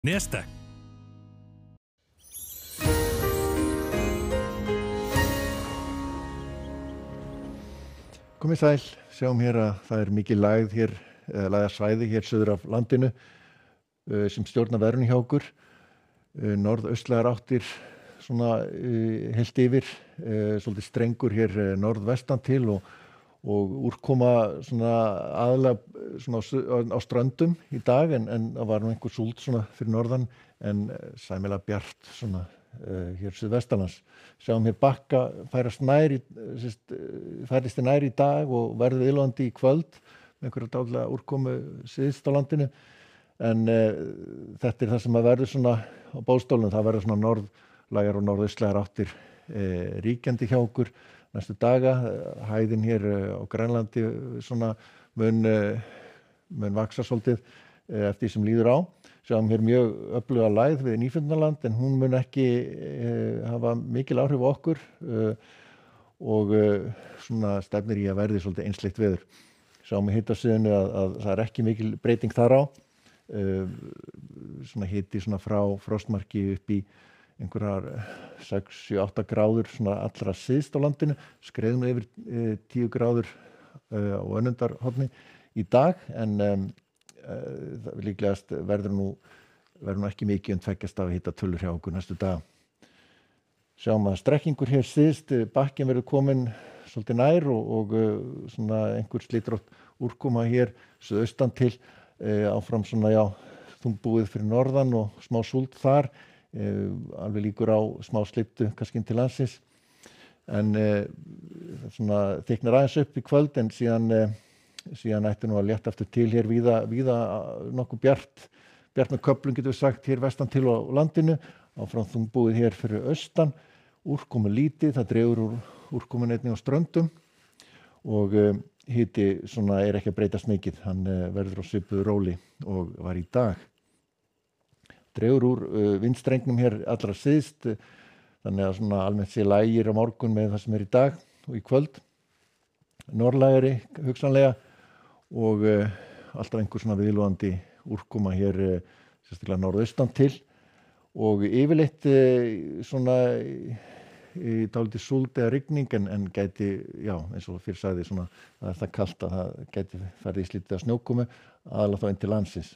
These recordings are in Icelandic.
Nestek. Komið sæl, sjáum hér að það mikil lægð hér, lægðarsvæði hér suður af landinu sem stjórnar veðrinu hjá okkur. Norðaustlægar áttir svona heilt yfir, svolítið strengur hér norðvestan til og úrkoma svona aðalega svona á ströndum í dag en það var nú einhver súld svona fyrir norðan en sæmilega bjart svona hér suðvestanlands. Sjáum hér Bakka færist nær í dag og verður ylvandi í kvöld með einhverja dálitla úrkomu syðst á landinu en þetta það sem að verður svona á bóðstólnum, það verður svona norðlægar og norðaustlægar áttir ríkjandi hjá okkur næstu daga. Hæðin hér á Grænlandi svona mun vaxa svolítið eftir því sem líður á. Sjáum hér mjög öfluga lægð við Nýfundnaland en hún mun ekki hafa mikil áhrif á okkur og svona stefnir í að verði svolítið einsleitt veður. Sjáum í hitasviðinu að það ekki mikil breyting þar á. Svona hiti svona frá frostmarki upp í einhverjar 6-8 gráður svona allra syðst á landinu, skreiðum yfir 10 gráður á Önundarhorni í dag en líklegast verður nú ekki mikið en 2 stafa hitatölur hjá okkur næstu daga. Sjáum að strekkingur hér syðst, bakkinn verður komin svolítið nær og svona einhver slitrótt úrkoma hér suðaustan til áfram svona þungbúið fyrir norðan og smá súld þar, alveg líkur á smá slittu kannski inn til landsins en svona þykknar aðeins upp í kvöld en síðan ætti nú að létta aftur til hér víða nokkuð bjart með köflum getum við sagt hér vestan til á landinu, áfram þungbúið hér fyrir austan, úrkomu lítið, það dregur úr úrkomun einnig á ströndum og hiti svona ekki að breytast mikið, hann verður á svipuðu róli og var í dag. Dregur úr vindstrengnum hér allra syðst, þannig að svona almennt sé lægir á morgun með það sem í dag og í kvöld. Norðlægari hugsanlega og alltaf einhver svona viðlúandi úrkoma hér sérstaklega norðaustan til og yfirleitt svona dálítið súld eða rigning en gæti, eins og fyrir sagði svona, það það kalt að það gæti farið í slítið af snjókomu aðalega þá inn til landsins.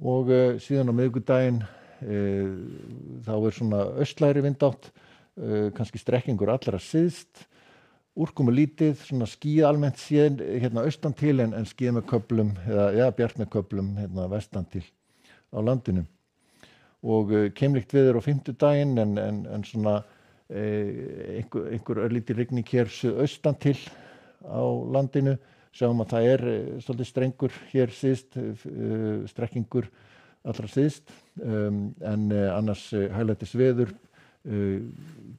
Og síðan á miðvikudaginn þá svona austlægri vindátt, kannski strekkingur allra syðst, úrkomu lítið, svona skýð almennt séð hérna austan til en skýð með köflum eða bjart með köflum hérna vestan til á landinu. Og keimlíkt veður á fimmtudaginn en svona einhver örlítil rigning hér suðaustan til á landinu. Sjáum að það svolítið strengur hér syðst, strekkingur allra syðst en annars hæglætis veður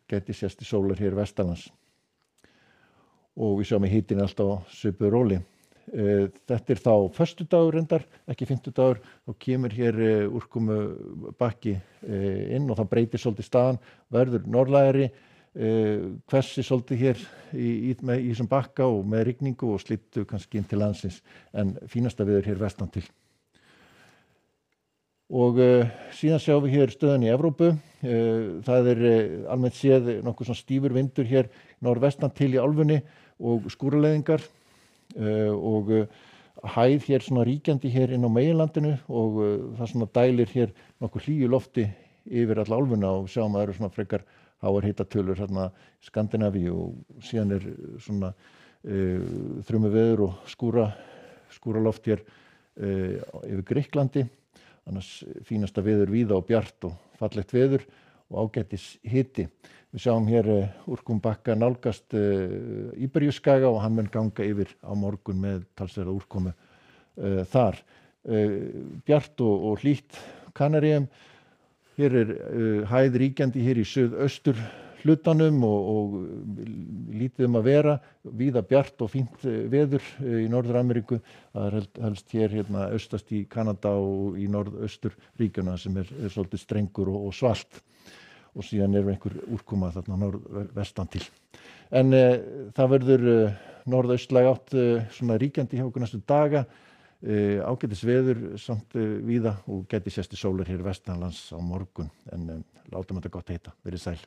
gæti sést í sólar hér vestanlands. Og við sjáum hitin alltaf á svipuðu róli. Þetta þá föstudagur reyndar, ekki fimmtudagur, þá kemur hér úrkomu bakki inn og það breytir svolítið staðan, verður norðlægari, hvessi svolítið hér í þessum bakka og með rigningu og slittu kannski inn til landsins, en fínasta veður hér vestan til. Og síðan sjáum við hér stöðuna í Evrópu, það almennt séð nokkuð svona stífur vindur hér norðvestan til í álfunni og skúraleiðingar og hæð hér svona ríkjandi hér inn á meginlandinu og það svona dælir hér nokkuð hlýju lofti yfir alla álfuna og sjáum að það svona frekar háar hitatölur hérna í Skandinavíu og síðan svona þrumuveður og skúraloft hér yfir Grikklandi, annars fínasta veður víða og bjart og fallegt veður og ágætis hiti. Við sjáum hér úrkomu Bakka nálgast Íberíuskaga og hann mun ganga yfir á morgun með talsverða úrkomu þar. Bjart og hlýtt Kanaríum. Hér hæð ríkjandi hér í suðaustur hlutanum og lítið að vera, víða bjart og fínt veður í Norður-Ameríku. Það helst hér hérna austast í Kanada og í norðaustur ríkjuna sem svolítið strengur og svalt. Og síðan einhver úrkoma þarna norðvestan til. En það verður norðaustlæg átt svona ríkjandi hjá okkur næstu daga. ágætis veður samt víða og gæti sést til sólar hér vestanlands á morgun en látum þetta gott heita, verið sæl.